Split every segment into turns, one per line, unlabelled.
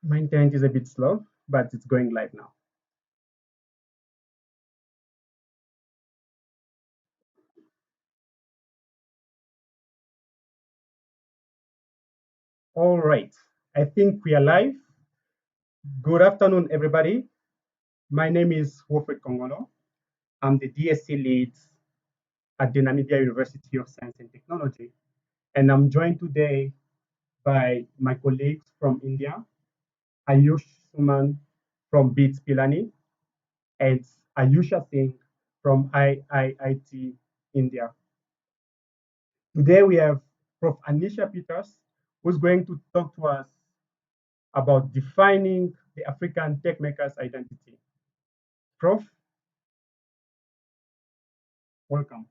My internet is a bit slow, but it's going live now. All right. I think we are live. Good afternoon, everybody. My name is Wilfred Kongolo. I'm the DSC lead at the Namibia University of Science and Technology. And I'm joined today by my colleagues from India, Ayush Suman from BITS Pilani, and Ayusha Singh from IIIT India. Today we have Prof. Anicia Peters, who's going to talk to us about defining the African tech maker's identity. Prof, welcome.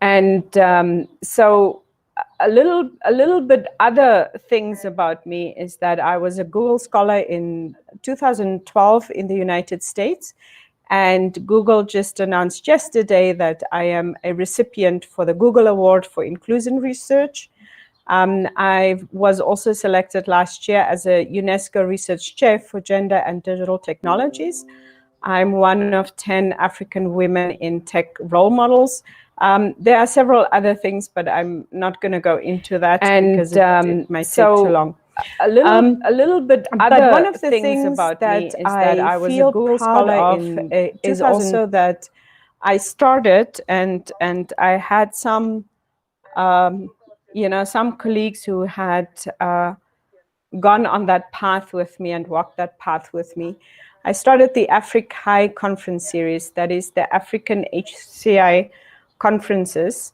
And so a little bit other things about me is that I was a Google Scholar in 2012 in the United States. And Google just announced yesterday that I am a recipient for the Google Award for Inclusion Research. I was also selected last year as a UNESCO Research Chair for Gender and Digital Technologies. I'm one of 10 African women in tech role models. There are several other things, but I'm not going to go into that because it might take too long. A little bit other but one of the things about me is that I was a Google Scholar is also that I started and I had some some colleagues who had gone on that path with me and walked that path with me. I started the High Conference series, that is the African HCI conferences,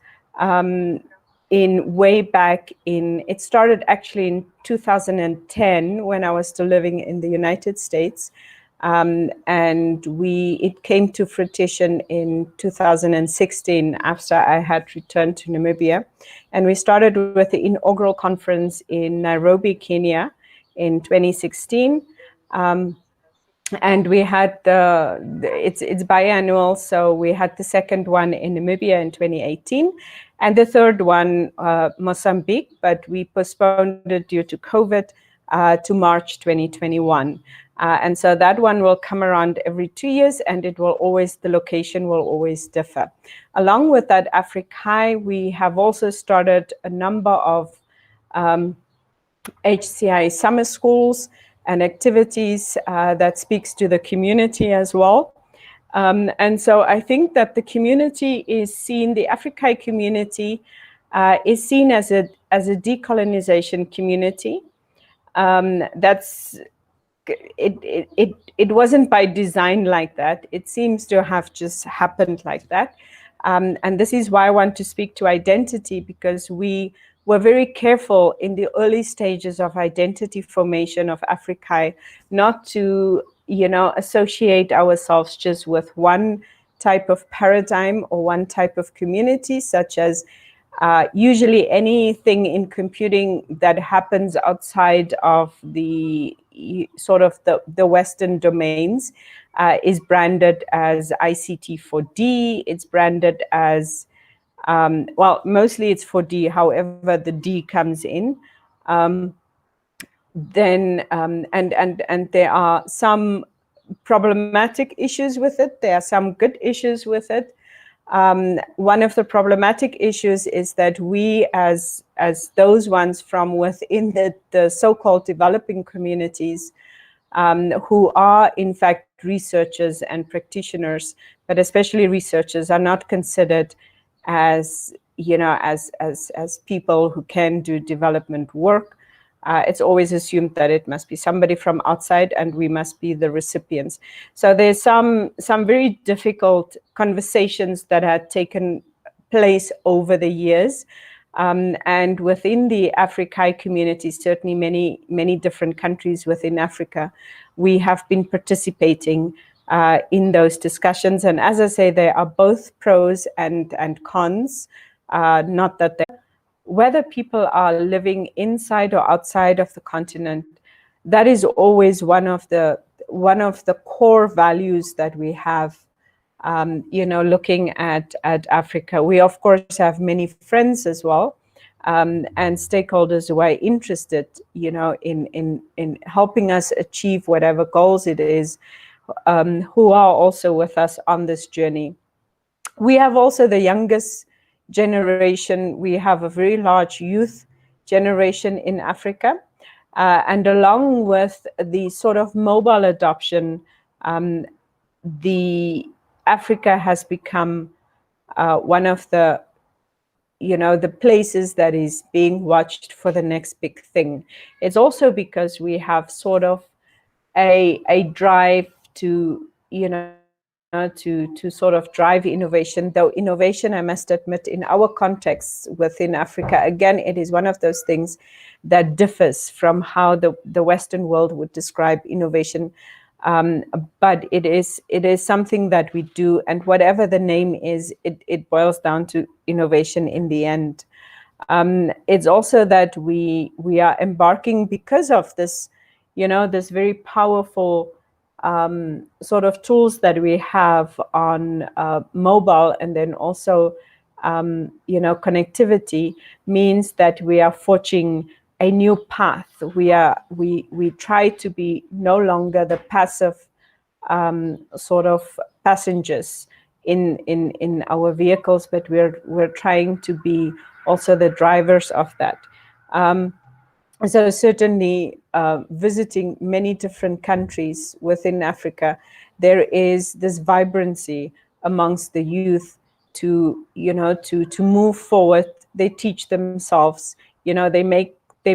it started actually in 2010 when I was still living in the United States. And it came to fruition in 2016 after I had returned to Namibia. And we started with the inaugural conference in Nairobi, Kenya in 2016. And we had it's biannual, so we had the second one in Namibia in 2018, and the third one, Mozambique, but we postponed it due to COVID to March 2021. And so that one will come around every 2 years, and the location will always differ. Along with that High, we have also started a number of HCI summer schools and activities that speaks to the community as well. And so I think that the community is seen, the High community is seen as a decolonization community. It wasn't by design like that. It seems to have just happened like that. And this is why I want to speak to identity, because we were very careful in the early stages of identity formation of High not to, associate ourselves just with one type of paradigm or one type of community, such as usually anything in computing that happens outside of the sort of the Western domains is branded as ICT 4D. It's branded as mostly it's 4D. However, the D comes in. Then there are some problematic issues with it. There are some good issues with it. One of the problematic issues is that we, as those ones from within the so-called developing communities, who are in fact researchers and practitioners, but especially researchers, are not considered as as people who can do development work. It's always assumed that it must be somebody from outside and we must be the recipients. So there's some very difficult conversations that had taken place over the years. And within the High community, certainly many different countries within Africa, we have been participating in those discussions. And as I say, there are both pros and cons, not that whether people are living inside or outside of the continent, that is always one of the core values that we have. Looking at Africa, we of course have many friends as well, and stakeholders who are interested, in helping us achieve whatever goals it is, who are also with us on this journey. We have also the youngest generation. We have a very large youth generation in Africa, and along with the sort of mobile adoption, the Africa has become one of the the places that is being watched for the next big thing. It's also because we have sort of a drive to to sort of drive innovation, though innovation, I must admit, in our context within Africa, again, it is one of those things that differs from how the Western world would describe innovation. But it is something that we do, and whatever the name is, it boils down to innovation in the end. It's also that we are embarking, because of this, this very powerful sort of tools that we have on mobile, and then also connectivity, means that we are forging a new path. We try to be no longer the passive sort of passengers in our vehicles, but we're trying to be also the drivers of that. So certainly visiting many different countries within Africa, there is this vibrancy amongst the youth to to move forward. They teach themselves, they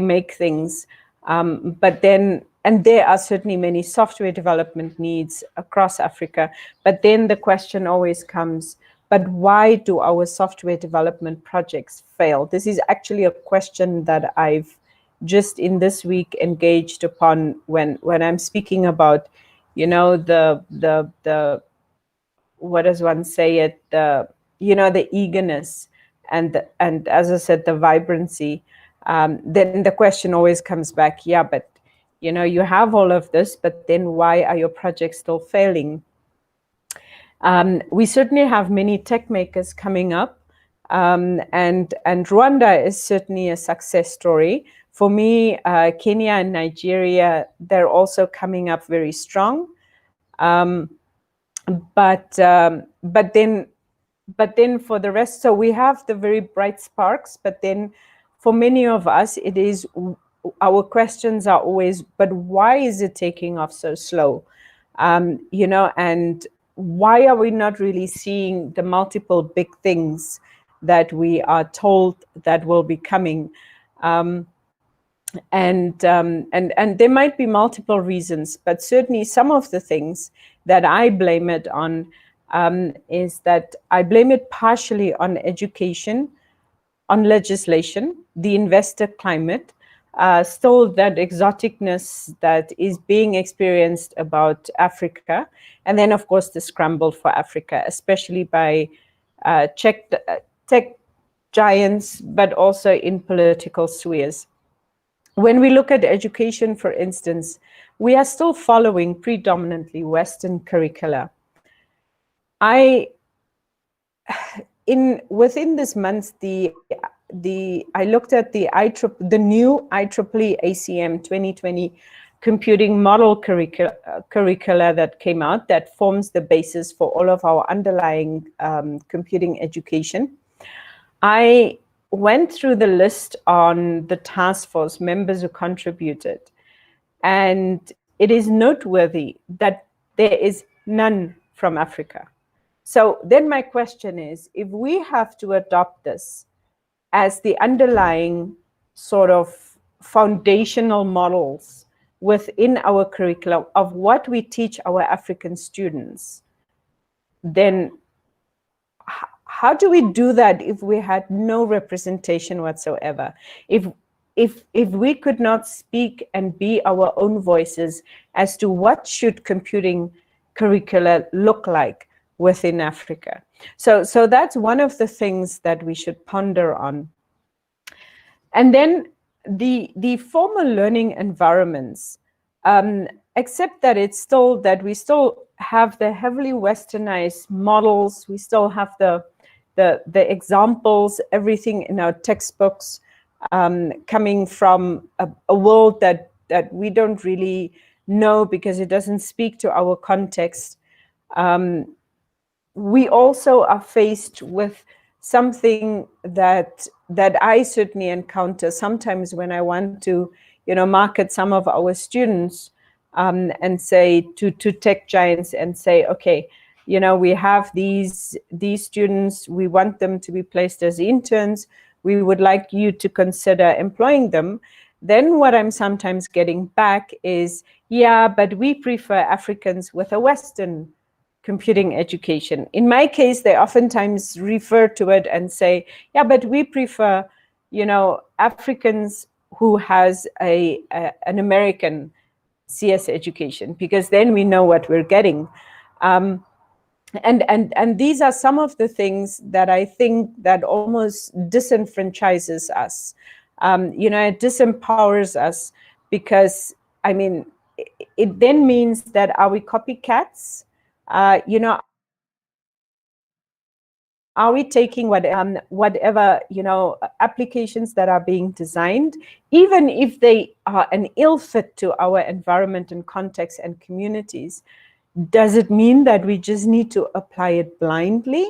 make things, but then, and there are certainly many software development needs across Africa. But then the question always comes, but why do our software development projects fail? This is actually a question that I've just in this week engaged upon when I'm speaking about, the what does one say it, the eagerness and as I said, the vibrancy. Then the question always comes back, yeah, but you have all of this, but then why are your projects still failing? We certainly have many tech makers coming up, and Rwanda is certainly a success story. For me, Kenya and Nigeria, they're also coming up very strong. But then for the rest, so we have the very bright sparks, but then for many of us, it is, our questions are always, but why is it taking off so slow? And why are we not really seeing the multiple big things that we are told that will be coming? And there might be multiple reasons, but certainly some of the things that I blame it on is that I blame it partially on education, on legislation, the investor climate, still that exoticness that is being experienced about Africa, and then of course the scramble for Africa, especially by tech giants, but also in political spheres. When we look at education, for instance, we are still following predominantly Western curricula. Within this month, I looked at the new IEEE ACM 2020 computing model curricula that came out, that forms the basis for all of our underlying computing education. I went through the list on the task force members who contributed, and it is noteworthy that there is none from Africa. So then my question is, if we have to adopt this as the underlying sort of foundational models within our curriculum of what we teach our African students, then how do we do that if we had no representation whatsoever? If we could not speak and be our own voices as to what should computing curricula look like within Africa. So that's one of the things that we should ponder on. And then the formal learning environments, except that it's still that we still have the heavily westernized models, we still have the examples, everything in our textbooks coming from a world that we don't really know because it doesn't speak to our context. We also are faced with something that I certainly encounter sometimes when I want to, market some of our students and say to tech giants and say, okay, we have these students, we want them to be placed as interns, we would like you to consider employing them. Then what I'm sometimes getting back is, yeah, but we prefer Africans with a Western computing education. In my case, they oftentimes refer to it and say, yeah, but we prefer, Africans who has an American CS education, because then we know what we're getting. And these are some of the things that I think that almost disenfranchises us. It disempowers us, because, I mean, it then means that, are we copycats? Are we taking whatever applications that are being designed, even if they are an ill fit to our environment and context and communities? Does it mean that we just need to apply it blindly?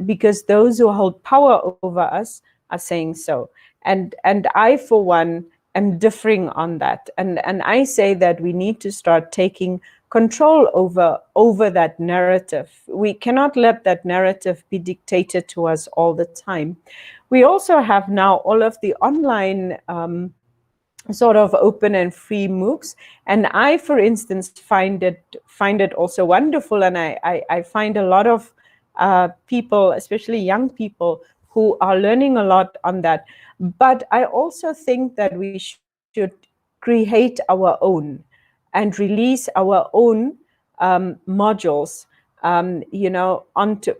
Because those who hold power over us are saying so. And I, for one, am differing on that. And I say that we need to start taking control over that narrative. We cannot let that narrative be dictated to us all the time. We also have now all of the online sort of open and free MOOCs, and I, for instance, find it also wonderful, and I find a lot of people, especially young people, who are learning a lot on that. But I also think that we should create our own and release our own modules, onto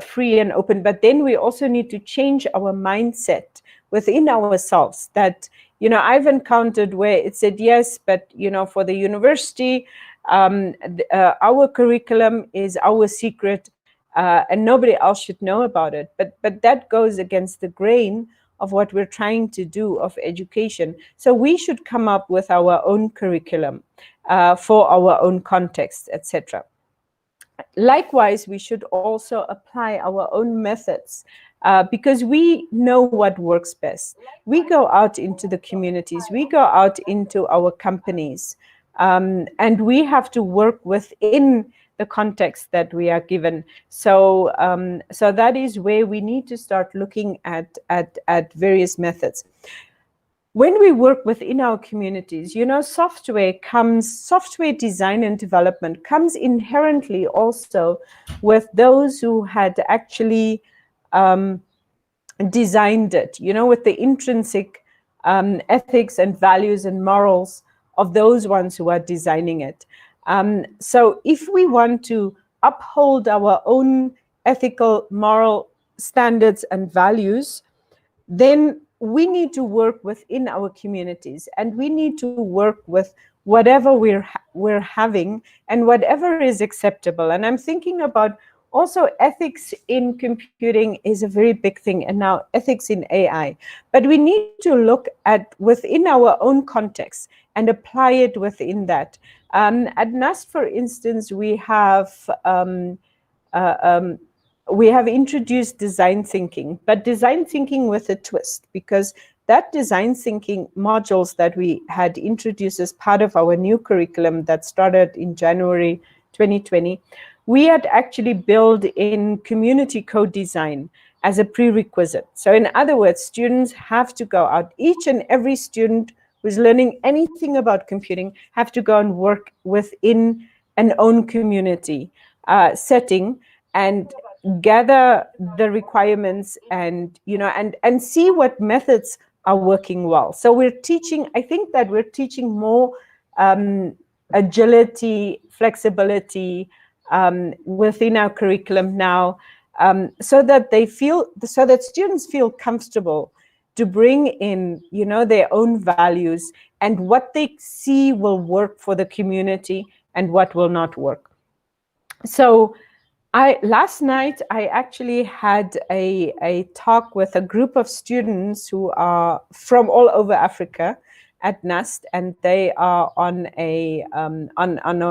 free and open. But then we also need to change our mindset within ourselves, that I've encountered where it said, yes, but for the university, our curriculum is our secret, and nobody else should know about it. But that goes against the grain of what we're trying to do of education. So we should come up with our own curriculum for our own context, etc. Likewise, we should also apply our own methods, because we know what works best. We go out into the communities, we go out into our companies, and we have to work within the context that we are given. So that is where we need to start looking at various methods. When we work within our communities, software design and development comes inherently also with those who had actually designed it, with the intrinsic ethics and values and morals of those ones who are designing it. So if we want to uphold our own ethical, moral standards and values, then we need to work within our communities, and we need to work with whatever we're having and whatever is acceptable. And I'm thinking about also ethics in computing is a very big thing, and now ethics in AI. But we need to look at within our own context and apply it within that. At NUST, for instance, we have introduced design thinking, but design thinking with a twist, because that design thinking modules that we had introduced as part of our new curriculum that started in January 2020, we had actually built in community co-design as a prerequisite. So in other words, students have to go out, each and every student who's learning anything about computing have to go and work within an own community setting, and gather the requirements, and and see what methods are working well. So I think that we're teaching more agility, flexibility within our curriculum now, so that students feel comfortable to bring in their own values and what they see will work for the community and what will not work. So last night I actually had a talk with a group of students who are from all over Africa at NUST, and they are on a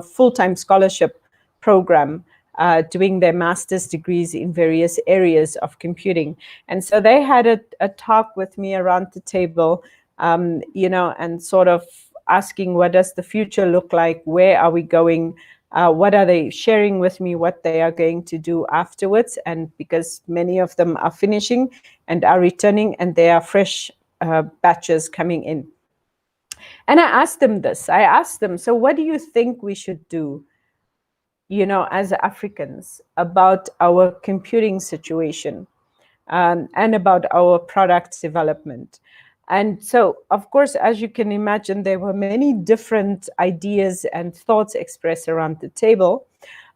full-time scholarship program, doing their master's degrees in various areas of computing. And so they had a talk with me around the table, and sort of asking, what does the future look like? Where are we going? What are they sharing with me, what they are going to do afterwards? And because many of them are finishing and are returning, and there are fresh batches coming in. And I asked them this. I asked them, so what do you think we should do, as Africans, about our computing situation, and about our product development? And so, of course, as you can imagine, there were many different ideas and thoughts expressed around the table.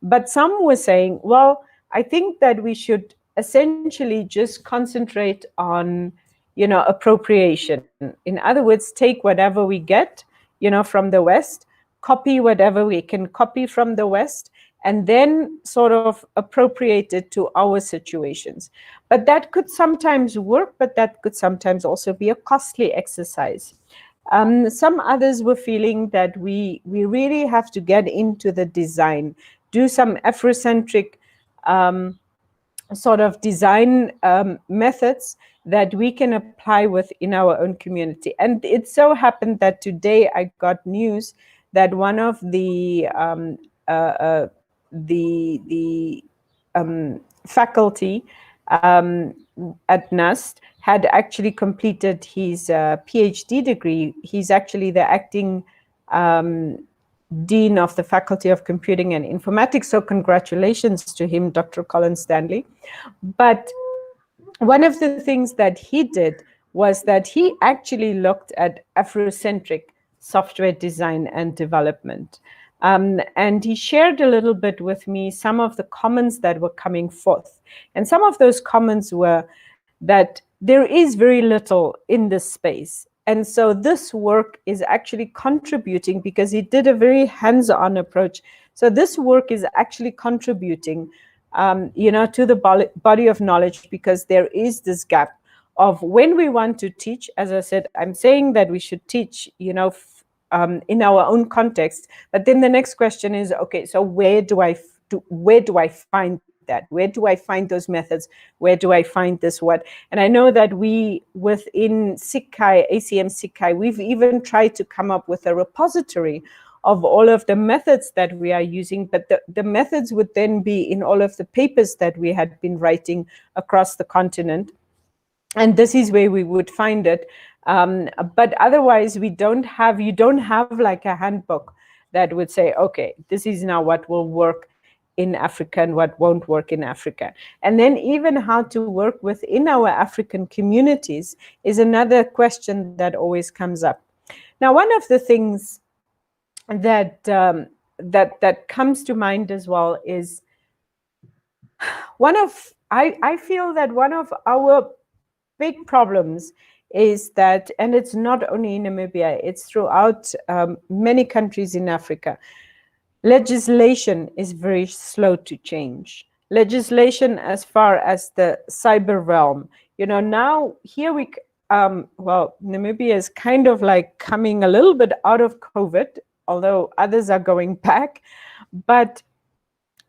But some were saying, well, I think that we should essentially just concentrate on, appropriation. In other words, take whatever we get, from the West, copy whatever we can copy from the West, and then sort of appropriate it to our situations. But that could sometimes work, but that could sometimes also be a costly exercise. Some others were feeling that we really have to get into the design, do some Afrocentric sort of design methods that we can apply within our own community. And it so happened that today I got news that one of the faculty at NUST had actually completed his PhD degree. He's actually the acting Dean of the Faculty of Computing and Informatics. So congratulations to him, Dr. Colin Stanley. But one of the things that he did was that he actually looked at Afrocentric software design and development. And he shared a little bit with me some of the comments that were coming forth. And some of those comments were that there is very little in this space. And so this work is actually contributing, because he did a very hands-on approach. So this work is actually contributing, to the body of knowledge, because there is this gap of when we want to teach. As I said, I'm saying that we should teach, in our own context. But then the next question is, okay, so where do I find that? Where do I find those methods? Where do I find this what? And I know that we within SIGCHI, ACM SIGCHI, we've even tried to come up with a repository of all of the methods that we are using, but the methods would then be in all of the papers that we had been writing across the continent. And this is where we would find it. But otherwise, you don't have like a handbook that would say, okay, this is now what will work in Africa and what won't work in Africa. And then even how to work within our African communities is another question that always comes up. Now, one of the things that that comes to mind as well is I feel that one of our big problems is that, and it's not only in Namibia, it's throughout many countries in Africa, legislation is very slow to change. Legislation as far as the cyber realm. Now here well, Namibia is kind of like coming a little bit out of COVID, although others are going back. But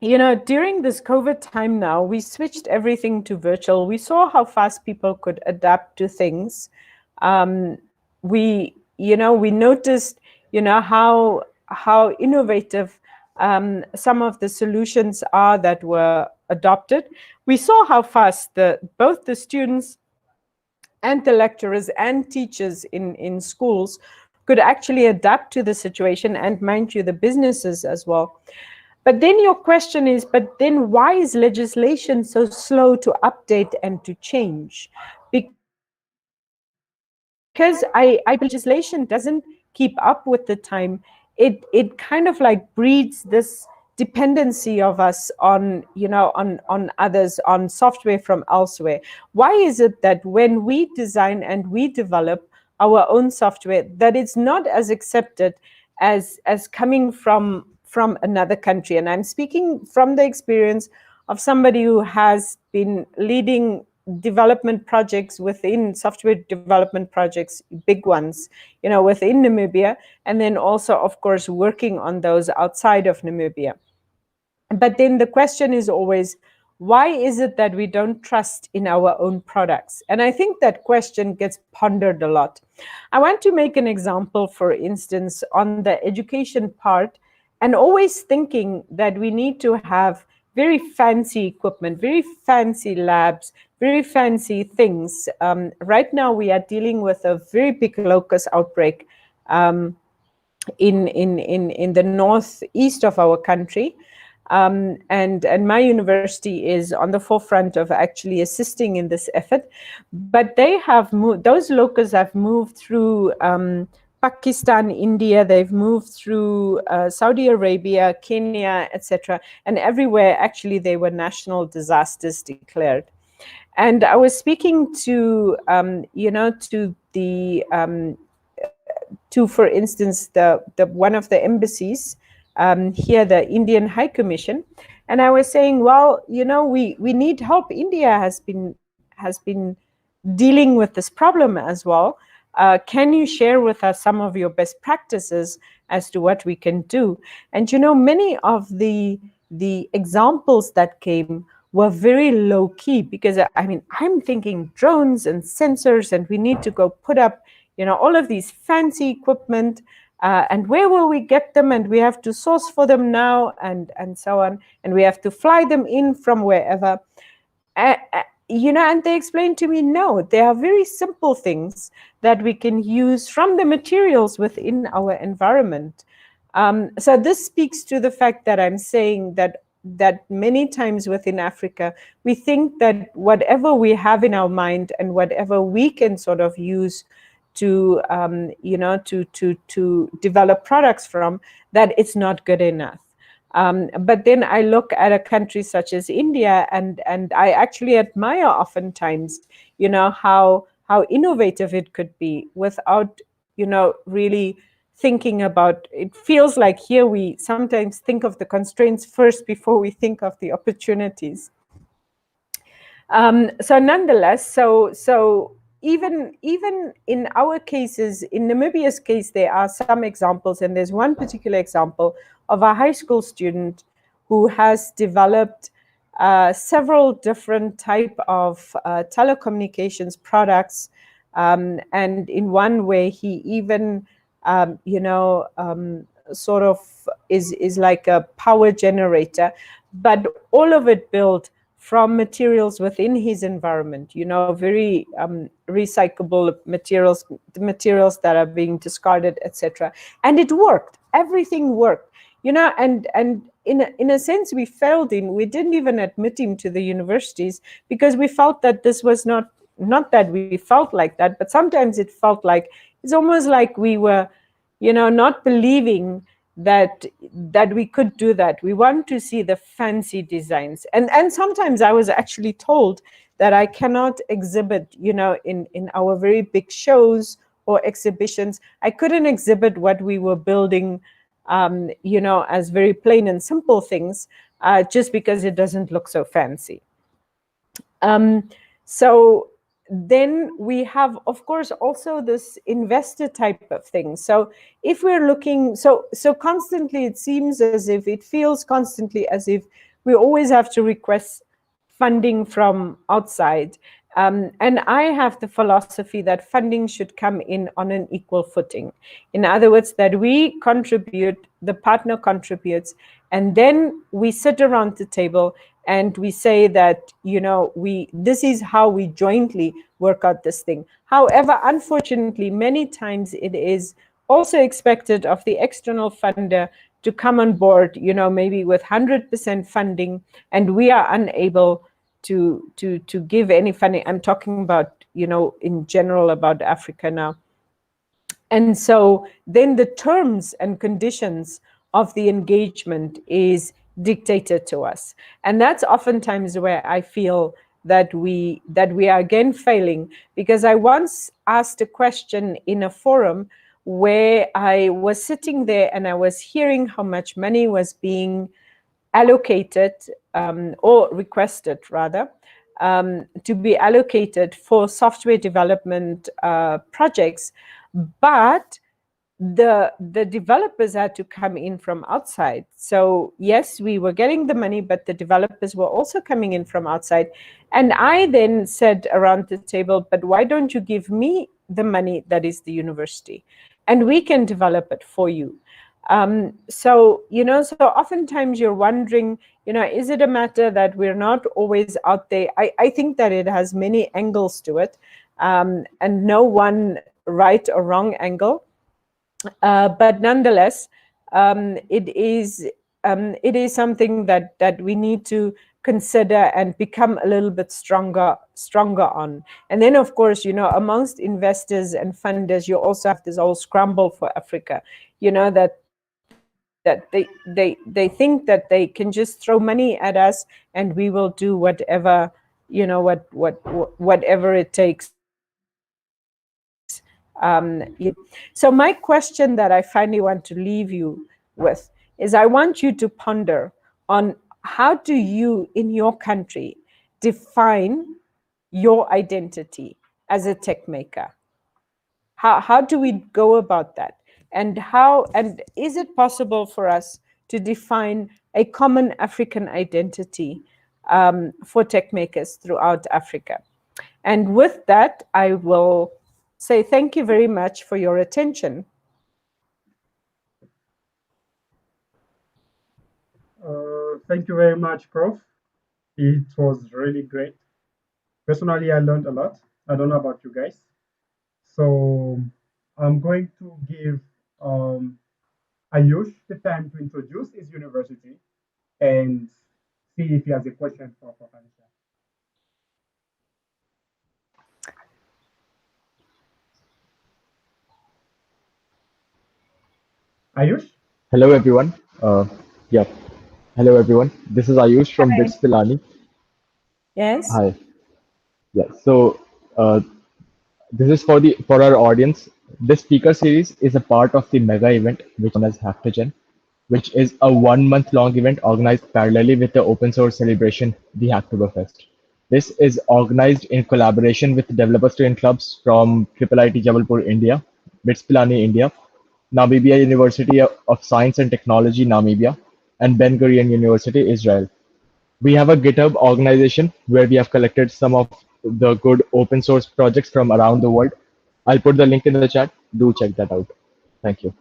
during this COVID time now, we switched everything to virtual. We saw how fast people could adapt to things. We noticed, how innovative some of the solutions are that were adopted. We saw how fast both the students and the lecturers and teachers in schools could actually adapt to the situation, and mind you, the businesses as well. But then your question is, but then why is legislation so slow to update and to change? Because I believe legislation doesn't keep up with the time. It kind of like breeds this dependency of us on, on others, on software from elsewhere. Why is it that when we design and we develop our own software, that it's not as accepted as coming from another country? And I'm speaking from the experience of somebody who has been leading development projects within software development projects, big ones, within Namibia, and then also, of course, working on those outside of Namibia. But then the question is always, why is it that we don't trust in our own products? And I think that question gets pondered a lot. I want to make an example, for instance, on the education part, and always thinking that we need to have very fancy equipment, very fancy labs, very fancy things. Right now, we are dealing with a very big locust outbreak in the northeast of our country. And my university is on the forefront of actually assisting in this effort. But they have moved; those locals have moved through Pakistan, India. They've moved through Saudi Arabia, Kenya, etc. And everywhere, actually, they were national disasters declared. And I was speaking to, to the to, for instance, the one of the embassies here, the Indian High Commission, and I was saying, well, we need help. India has been dealing with this problem as well. Can you share with us some of your best practices as to what we can do? And many of the examples that came were very low key, because I mean, I'm thinking drones and sensors, and we need to go put up all of these fancy equipment, and where will we get them? And we have to source for them now, and so on, and we have to fly them in from wherever. And they explained to me, no, there are very simple things that we can use from the materials within our environment. So this speaks to the fact that I'm saying that many times within Africa, we think that whatever we have in our mind and whatever we can sort of use to to develop products from, that it's not good enough. But then I look at a country such as India, and I actually admire oftentimes, how innovative it could be without, really thinking about. It feels like here we sometimes think of the constraints first before we think of the opportunities. So nonetheless, so even in our cases, in Namibia's case, there are some examples, and there's one particular example of a high school student who has developed several different type of telecommunications products, and in one way he even sort of is like a power generator, but all of it built from materials within his environment, very recyclable materials, the materials that are being discarded, etc. And it worked. Everything worked, and in a sense we failed him. We didn't even admit him to the universities because we felt that this was not that we felt like that, but sometimes it felt like it's almost like we were, not believing that we could do that. We want to see the fancy designs, and sometimes I was actually told that I cannot exhibit, in our very big shows or exhibitions. I couldn't exhibit what we were building, as very plain and simple things, just because it doesn't look so fancy. So then we have, of course, also this investor type of thing. So if we're looking, so constantly, it seems as if, it feels constantly as if we always have to request funding from outside. And I have the philosophy that funding should come in on an equal footing. In other words, that we contribute, the partner contributes, and then we sit around the table and we say that, this is how we jointly work out this thing. However, unfortunately, many times it is also expected of the external funder to come on board, maybe with 100% funding, and we are unable to give any funding. I'm talking about, in general about Africa now. And so then the terms and conditions of the engagement is dictated to us. And that's oftentimes where I feel that we are again failing, because I once asked a question in a forum where I was sitting there and I was hearing how much money was being allocated, or requested rather, to be allocated for software development projects, but the developers had to come in from outside. So yes, we were getting the money, but the developers were also coming in from outside. And I then said around the table, but why don't you give me the money that is the university, and we can develop it for you? So oftentimes you're wondering, is it a matter that we're not always out there? I think that it has many angles to it, and no one right or wrong angle. But nonetheless, it is it is something that we need to consider and become a little bit stronger on. And then, of course, amongst investors and funders, you also have this whole scramble for Africa. That they think that they can just throw money at us and we will do whatever whatever it takes. So my question that I finally want to leave you with is, I want you to ponder on, how do you in your country define your identity as a tech maker? How do we go about that? And is it possible for us to define a common African identity for tech makers throughout Africa? And with that, I will say thank you very much for your attention.
Thank you very much, Prof. It was really great. Personally, I learned a lot. I don't know about you guys. So I'm going to give Ayush the time to introduce his university and see if he has a question for Prof. Anicia. Ayush?
Hello everyone. Yeah. Hello everyone. This is Ayush from
Hi.
BITS Pilani.
Yes.
Hi. Yeah. So uh, this is for our audience. This speaker series is a part of the mega event which is known as Hacktogen, which is a 1 month long event organized parallelly with the open source celebration, the Hacktoberfest. This is organized in collaboration with developer student clubs from IIIT Jabalpur, India, BITS Pilani, India, Namibia University of Science and Technology, Namibia, and Ben Gurion University, Israel. We have a GitHub organization where we have collected some of the good open source projects from around the world. I'll put the link in the chat. Do check that out. Thank you.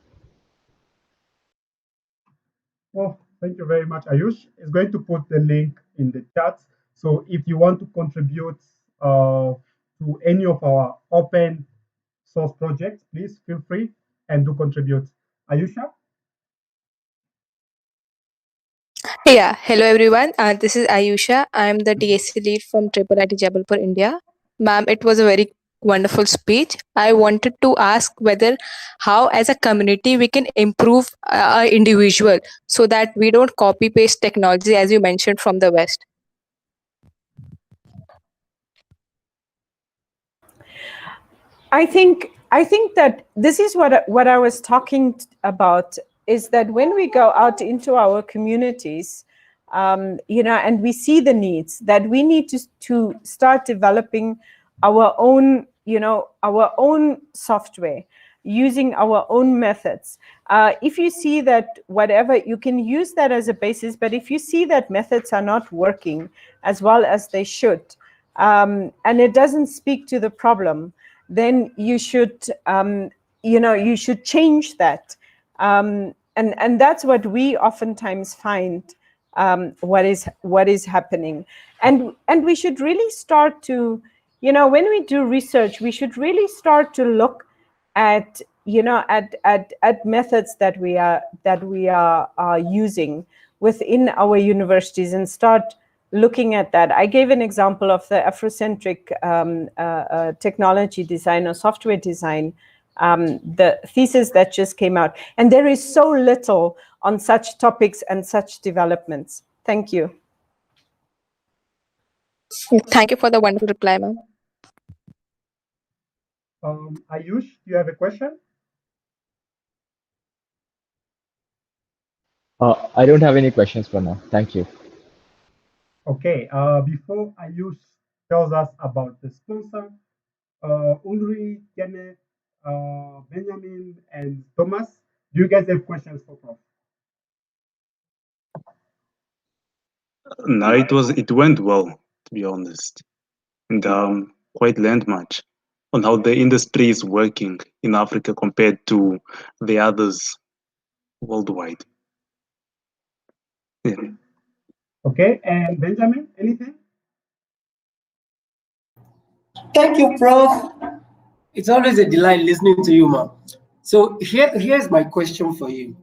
Oh, thank you very much, Ayush. Is going to put the link in the chat. So if you want to contribute to any of our open source projects, please feel free and do contribute. Ayusha?
Yeah, hello everyone. This is Ayusha. I'm the DSC lead from IIIT Jabalpur, India. Ma'am, it was a very wonderful speech. I wanted to ask whether how, as a community, we can improve our individual so that we don't copy paste technology, as you mentioned, from the West.
I think that this is what I was talking about, is that when we go out into our communities, and we see the needs, that we need to start developing our own, our own software, using our own methods. If you see that whatever, you can use that as a basis, but if you see that methods are not working as well as they should, and it doesn't speak to the problem, then you should, you should change that. And that's what we oftentimes find, what is happening. And we should really start to, when we do research, we should really start to look at, at methods that we are using within our universities, and start looking at that. I gave an example of the Afrocentric technology design or software design, the thesis that just came out. And there is so little on such topics and such developments. Thank you.
Thank you for the wonderful reply, ma'am.
Ayush, do you have a question?
I don't have any questions for now. Thank you.
Okay, before Ayush tells us about the sponsor, Ulrich, Kenneth, Benjamin, and Thomas, do you guys have questions for Prof?
No, it went well, to be honest, and quite learned much on how the industry is working in Africa compared to the others worldwide. Yeah.
Okay, and Benjamin, anything?
Thank you, Prof. It's always a delight listening to you, ma'am. So here's my question for you.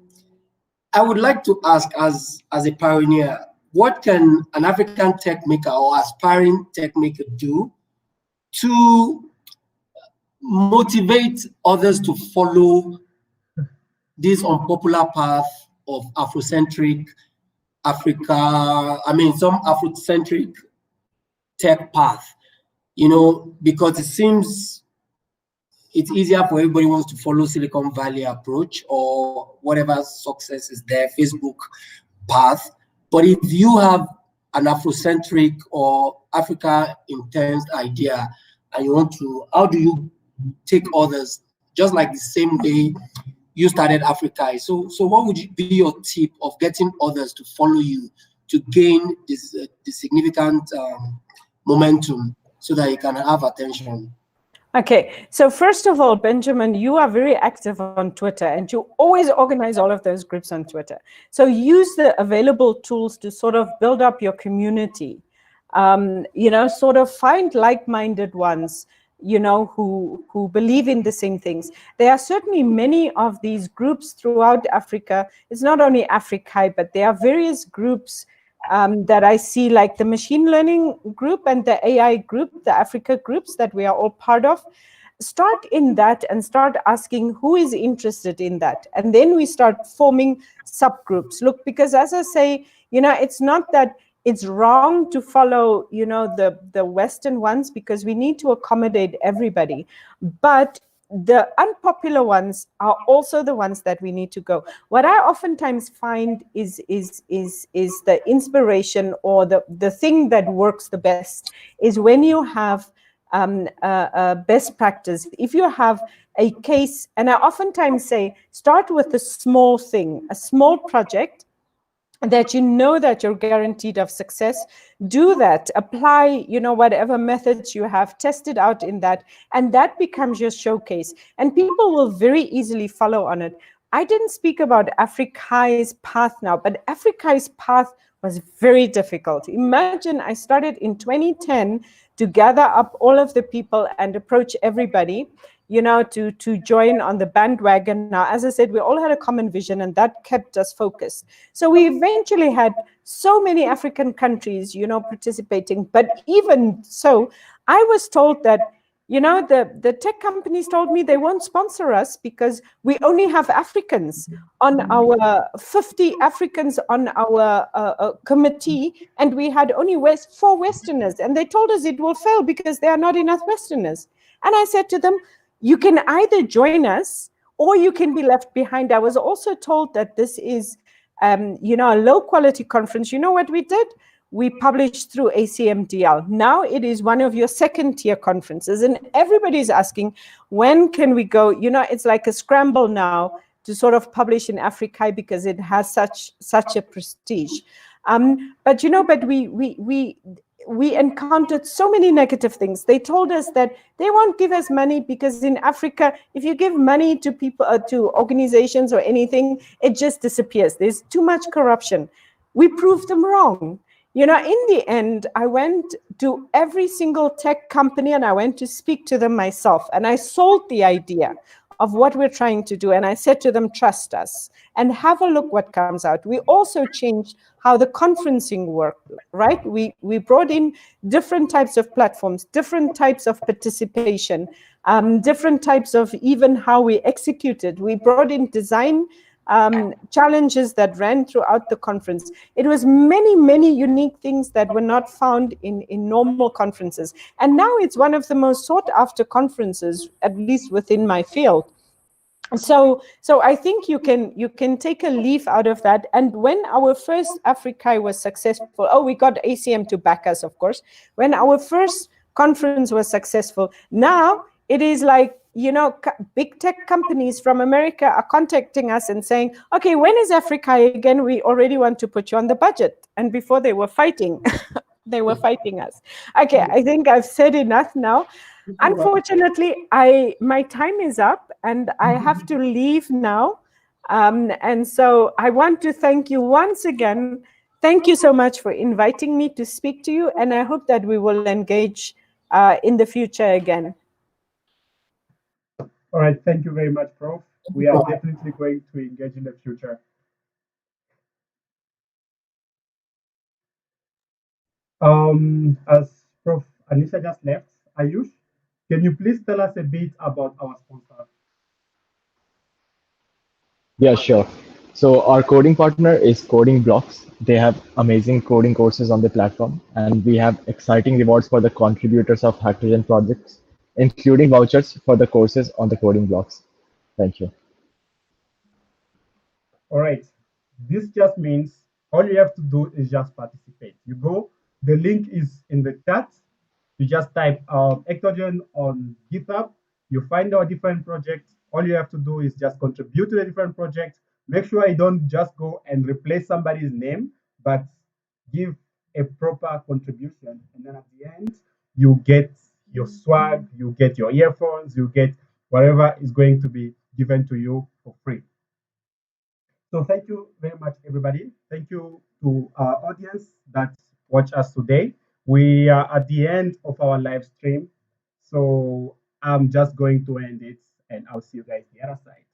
I would like to ask, as a pioneer, what can an African tech maker or aspiring tech maker do to motivate others to follow this unpopular path of Afrocentric Africa, some Afrocentric tech path, because it seems it's easier for everybody who wants to follow Silicon Valley approach or whatever success is there, Facebook path. But if you have an Afrocentric or Africa intense idea and you want to, how do you take others just like the same way you started Africa? So what would be your tip of getting others to follow you to gain this significant momentum so that you can have attention?
Okay, so first of all, Benjamin, you are very active on Twitter and you always organize all of those groups on Twitter. So use the available tools to sort of build up your community. Sort of find like-minded ones, who believe in the same things. There are certainly many of these groups throughout Africa. It's not only Africa, but there are various groups that I see, like the machine learning group and the AI group, the Africa groups that we are all part of. Start in that and start asking who is interested in that. And then we start forming subgroups. Look, because as I say, it's not that it's wrong to follow, the Western ones, because we need to accommodate everybody. But the unpopular ones are also the ones that we need to go. What I oftentimes find is the inspiration or the thing that works the best is when you have best practice. If you have a case, and I oftentimes say, start with a small thing, a small project that you know that you're guaranteed of success. Do that, apply, whatever methods you have, test it out in that, and that becomes your showcase. And people will very easily follow on it. I didn't speak about Africa's path now, but Africa's path was very difficult. Imagine I started in 2010 to gather up all of the people and approach everybody, to join on the bandwagon. Now, as I said, we all had a common vision and that kept us focused. So we eventually had so many African countries, participating. But even so, I was told that, the tech companies told me they won't sponsor us because we only have Africans on our 50 Africans on our committee, and we had only 4 Westerners, and they told us it will fail because there are not enough Westerners. And I said to them, you can either join us or you can be left behind. I was also told that this is, a low quality conference. You know what we did? We published through ACMDL. Now it is one of your second tier conferences, and everybody's asking, when can we go? It's like a scramble now to sort of publish in Africa because it has such a prestige. But we encountered so many negative things. They told us that they won't give us money because in Africa, if you give money to people, to organizations or anything, it just disappears. There's too much corruption. We proved them wrong. In the end, I went to every single tech company and I went to speak to them myself. And I sold the idea of what we're trying to do. And I said to them, trust us and have a look what comes out. We also changed how the conferencing worked, right? We brought in different types of platforms, different types of participation, different types of even how we executed. We brought in design challenges that ran throughout the conference. It was many, many unique things that were not found in normal conferences. And now it's one of the most sought after conferences, at least within my field. So I think you can take a leaf out of that. And when our first Africa was successful, we got ACM to back us, of course. When our first conference was successful, now it is like, big tech companies from America are contacting us and saying, okay, when is Africa again? We already want to put you on the budget. And before they were fighting, they were fighting us. Okay, I think I've said enough now. Unfortunately, my time is up and I have to leave now. And so I want to thank you once again. Thank you so much for inviting me to speak to you. And I hope that we will engage in the future again.
All right, thank you very much, Prof. We are definitely going to engage in the future. As Prof. Anicia just left, Ayush, can you please tell us a bit about our sponsor?
Yeah, sure. So our coding partner is Coding Blocks. They have amazing coding courses on the platform, and we have exciting rewards for the contributors of Hacktogen projects, including vouchers for the courses on the Coding Blocks. Thank you.
All right. This just means all you have to do is just participate. You go, the link is in the chat. You just type Hacktogen on GitHub. You find our different projects. All you have to do is just contribute to the different projects. Make sure you don't just go and replace somebody's name, but give a proper contribution. And then at the end, you get your swag, you get your earphones, you get whatever is going to be given to you for free. So thank you very much, everybody. Thank you to our audience that watch us today. We are at the end of our live stream. So I'm just going to end it and I'll see you guys the other side.